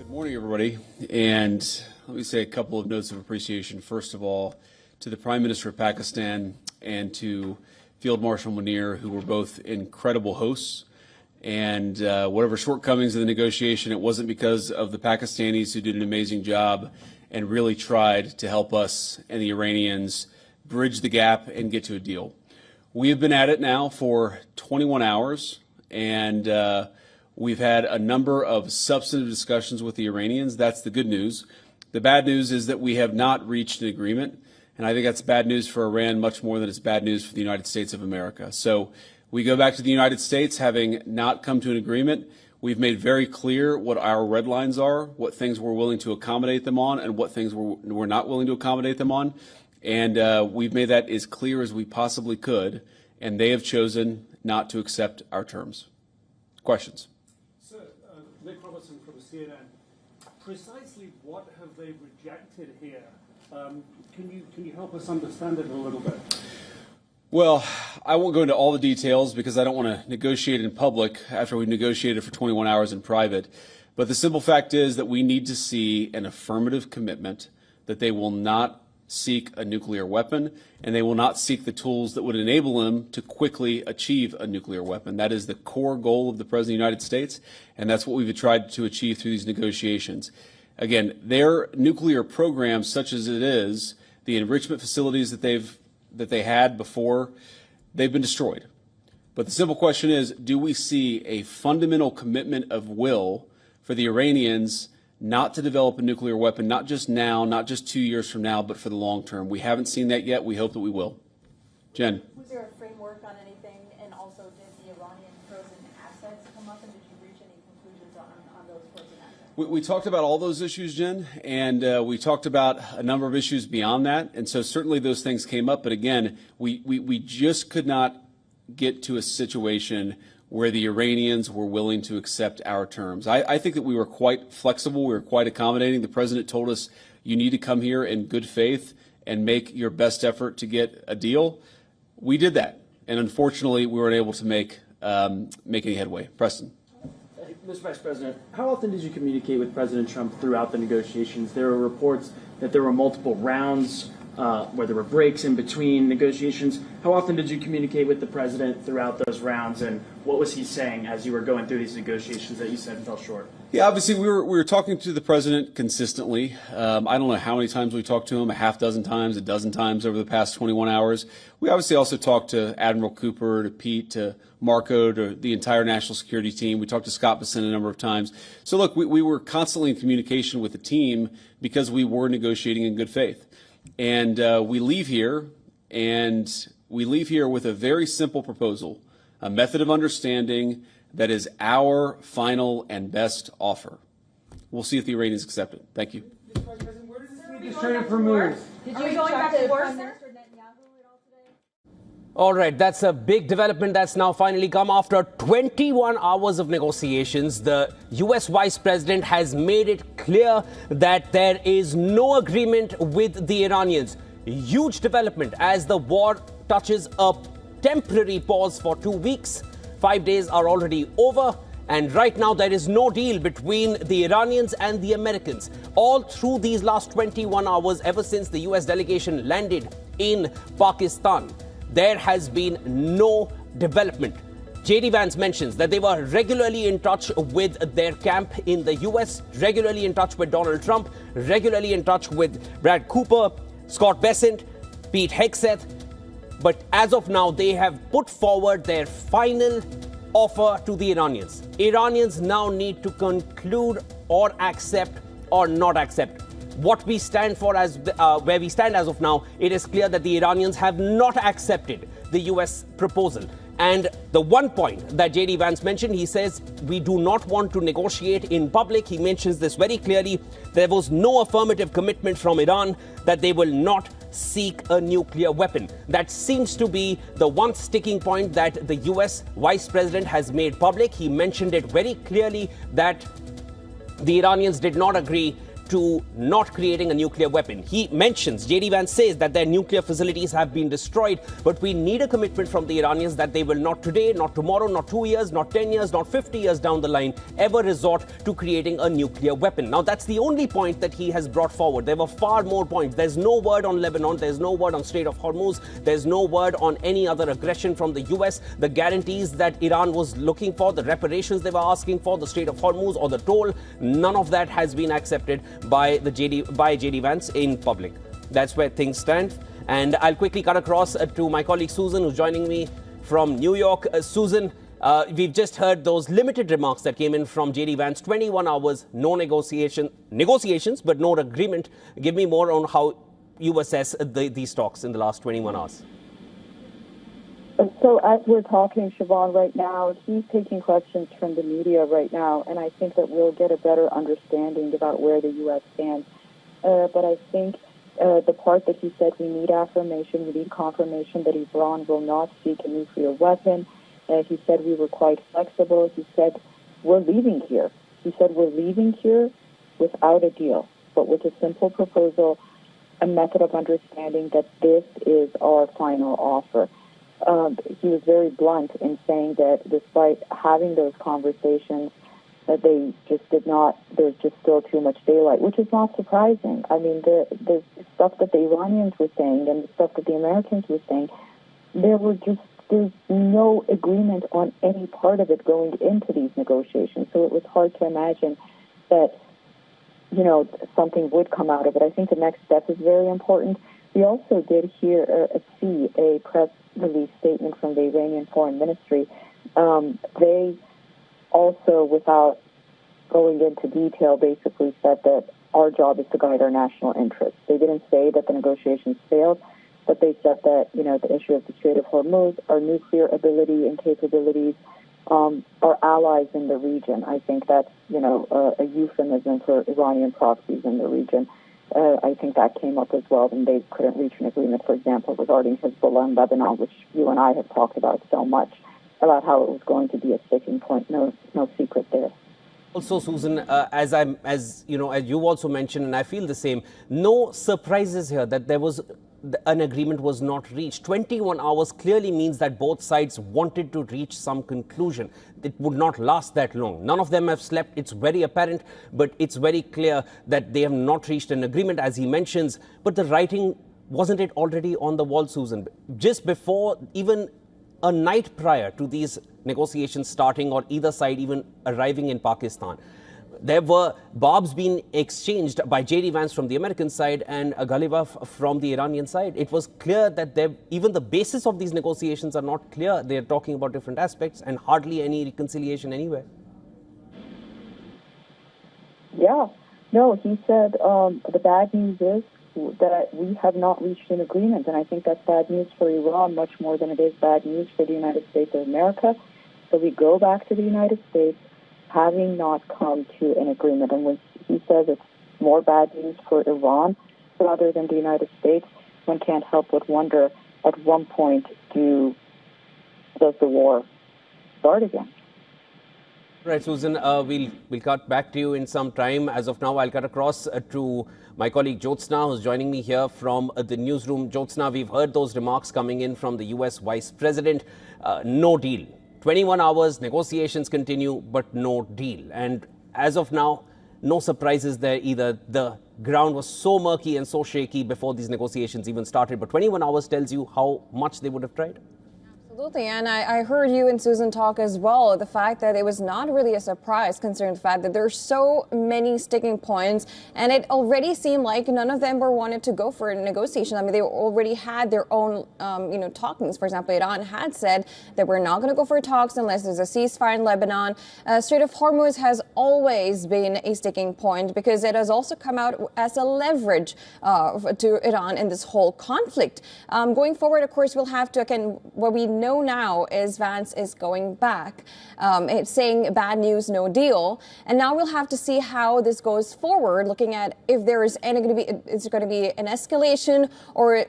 Good morning, everybody. And let me say a couple of notes of appreciation. First of all, to the Prime Minister of Pakistan and to Field Marshal Munir, who were both incredible hosts. And whatever shortcomings of the negotiation, it wasn't because of the Pakistanis, who did an amazing job and really tried to help us and the Iranians bridge the gap and get to a deal. We have been at it now for 21 hours, and we've had a number of substantive discussions with the Iranians. That's the good news. The bad news is that we have not reached an agreement, and I think that's bad news for Iran much more than it's bad news for the United States of America. So we go back to the United States having not come to an agreement. We've made very clear what our red lines are, what things we're willing to accommodate them on, and what things we're not willing to accommodate them on. And we've made that as clear as we possibly could, and they have chosen not to accept our terms. Questions? Sir, Nick Robertson from CNN. Precisely what have they rejected here? Can you help us understand it a little bit? Well, I won't go into all the details because I don't want to negotiate in public after we've negotiated for 21 hours in private. But the simple fact is that we need to see an affirmative commitment that they will not seek a nuclear weapon, and they will not seek the tools that would enable them to quickly achieve a nuclear weapon. That is the core goal of the President of the United States, and that's what we've tried to achieve through these negotiations. Again, their nuclear program, such as it is, the enrichment facilities that they had before, they've been destroyed. But the simple question is, do we see a fundamental commitment of will for the Iranians not to develop a nuclear weapon, not just now, not just 2 years from now, but for the long term? We haven't seen that yet. We hope that we will. Jen. Was there a framework on anything? And also, did the Iranian frozen assets come up, and did you reach any conclusions on those frozen assets? We talked about all those issues, Jen, and we talked about a number of issues beyond that. And so certainly those things came up. But again, we just could not get to a situation where the Iranians were willing to accept our terms. I think that we were quite flexible. We were quite accommodating. The president told us, you need to come here in good faith and make your best effort to get a deal. We did that. And unfortunately, we weren't able to make any headway. Preston. Mr. Vice President, how often did you communicate with President Trump throughout the negotiations? There were reports that there were multiple rounds where there were breaks in between negotiations. How often did you communicate with the president throughout those rounds, and what was he saying as you were going through these negotiations that you said fell short? Yeah, obviously we were talking to the president consistently. I don't know how many times we talked to him, a half dozen times, a dozen times over the past 21 hours. We obviously also talked to Admiral Cooper, to Pete, to Marco, to the entire national security team. We talked to Scott Bessent a number of times. So look, we were constantly in communication with the team because we were negotiating in good faith. And we leave here with a very simple proposal, a method of understanding that is our final and best offer. We'll see if the Iranians accept it. Thank you. Mr. Vice President, where does this just turn for moves? Did you going back to Prime Minister Netanyahu at all today? All right, that's a big development that's now finally come after 21 hours of negotiations. The U.S. Vice President has made it clear that there is no agreement with the Iranians. Huge development as the war touches a temporary pause for 2 weeks. 5 days are already over, and right now there is no deal between the Iranians and the Americans. All through these last 21 hours, ever since the U.S. delegation landed in Pakistan, there has been no development. JD Vance mentions that they were regularly in touch with their camp in the U.S., regularly in touch with Donald Trump, regularly in touch with Brad Cooper, Scott Bessent, Pete Hegseth. But as of now, they have put forward their final offer to the Iranians. Iranians now need to conclude or accept or not accept. What we stand for where we stand as of now, it is clear that the Iranians have not accepted the U.S. proposal. And the one point that JD Vance mentioned, he says, we do not want to negotiate in public. He mentions this very clearly. There was no affirmative commitment from Iran that they will not seek a nuclear weapon. That seems to be the one sticking point that the U.S. Vice President has made public. He mentioned it very clearly that the Iranians did not agree to not creating a nuclear weapon. He mentions, JD Vance says that their nuclear facilities have been destroyed, but we need a commitment from the Iranians that they will not today, not tomorrow, not 2 years, not 10 years, not 50 years down the line, ever resort to creating a nuclear weapon. Now, that's the only point that he has brought forward. There were far more points. There's no word on Lebanon. There's no word on Strait of Hormuz. There's no word on any other aggression from the US. The guarantees that Iran was looking for, the reparations they were asking for, the Strait of Hormuz or the toll, none of that has been accepted by JD Vance in public. That's where things stand. And I'll quickly cut across to my colleague Susan, who's joining me from New York. Susan, we've just heard those limited remarks that came in from JD Vance. 21 hours, no negotiations, but no agreement. Give me more on how you assess these talks in the last 21 hours. So as we're talking, Siobhan, right now, he's taking questions from the media right now, and I think that we'll get a better understanding about where the U.S. stands. But I think the part that he said we need affirmation, we need confirmation that Iran will not seek a nuclear weapon. He said we were quite flexible. He said we're leaving here. He said we're leaving here without a deal, but with a simple proposal, a method of understanding that this is our final offer. He was very blunt in saying that despite having those conversations, that they just did not, there's just still too much daylight, which is not surprising. I mean, the stuff that the Iranians were saying and the stuff that the Americans were saying, there's no agreement on any part of it going into these negotiations. So it was hard to imagine that, something would come out of it. I think the next step is very important. We also did see a press release statement from the Iranian Foreign Ministry. They also, without going into detail, basically said that our job is to guide our national interests. They didn't say that the negotiations failed, but they said that, the issue of the Strait of Hormuz, our nuclear ability and capabilities, are allies in the region. I think that's, a euphemism for Iranian proxies in the region. I think that came up as well, and they couldn't reach an agreement, for example, regarding Hezbollah in Lebanon, which you and I have talked about so much, about how it was going to be a sticking point. No secret there. Also, Susan, as you also mentioned, and I feel the same, no surprises here that an agreement was not reached. 21 hours clearly means that both sides wanted to reach some conclusion. It would not last that long. None of them have slept. It's very apparent, but it's very clear that they have not reached an agreement, as he mentions. But the writing, wasn't it already on the wall, Susan? Just before, even a night prior to these negotiations starting, or either side even arriving in Pakistan, there were barbs being exchanged by JD Vance from the American side and Ghalibaf from the Iranian side. It was clear that even the basis of these negotiations are not clear. They're talking about different aspects and hardly any reconciliation anywhere. Yeah. No, he said the bad news is that we have not reached an agreement, and I think that's bad news for Iran much more than it is bad news for the United States of America. So we go back to the United States having not come to an agreement. And when he says it's more bad news for Iran rather than the United States, one can't help but wonder at one point does the war start again? Right, Susan, we'll cut back to you in some time. As of now, I'll cut across to my colleague Jyotsna, who's joining me here from the newsroom. Jyotsna, we've heard those remarks coming in from the US Vice President. No deal. 21 hours, negotiations continue, but no deal. And as of now, no surprises there either. The ground was so murky and so shaky before these negotiations even started. But 21 hours tells you how much they would have tried. Absolutely, and I heard you and Susan talk as well. The fact that it was not really a surprise, considering the fact that there's so many sticking points, and it already seemed like none of them were wanted to go for a negotiation. I mean, they already had their own, talkings. For example, Iran had said that we're not going to go for talks unless there's a ceasefire in Lebanon. Strait of Hormuz has always been a sticking point because it has also come out as a leverage to Iran in this whole conflict. Going forward, of course, we'll have to, again, what we know now is Vance is going back. It's saying bad news, no deal. And now we'll have to see how this goes forward, looking at if there is going to be an escalation, or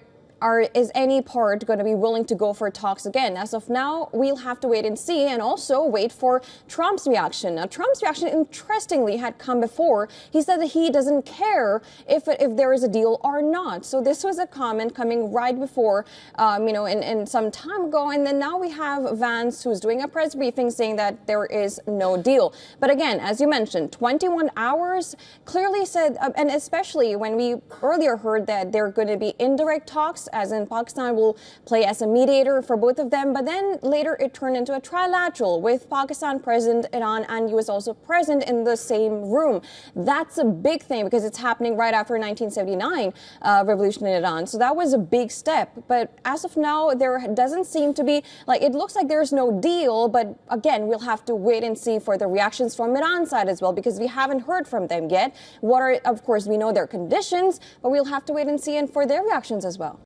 is any part going to be willing to go for talks again? As of now, we'll have to wait and see, and also wait for Trump's reaction. Now, Trump's reaction, interestingly, had come before. He said that he doesn't care if there is a deal or not. So this was a comment coming right before, in some time ago, and then now we have Vance, who's doing a press briefing, saying that there is no deal. But again, as you mentioned, 21 hours clearly said, and especially when we earlier heard that there are going to be indirect talks, as in Pakistan will play as a mediator for both of them, but then later it turned into a trilateral with Pakistan present, Iran and US also present in the same room. That's a big thing because it's happening right after 1979 revolution in Iran. So that was a big step. But as of now, there doesn't seem to be, it looks like there's no deal, but again, we'll have to wait and see for the reactions from Iran side as well, because we haven't heard from them yet. What are, of course, we know their conditions, but we'll have to wait and see and for their reactions as well.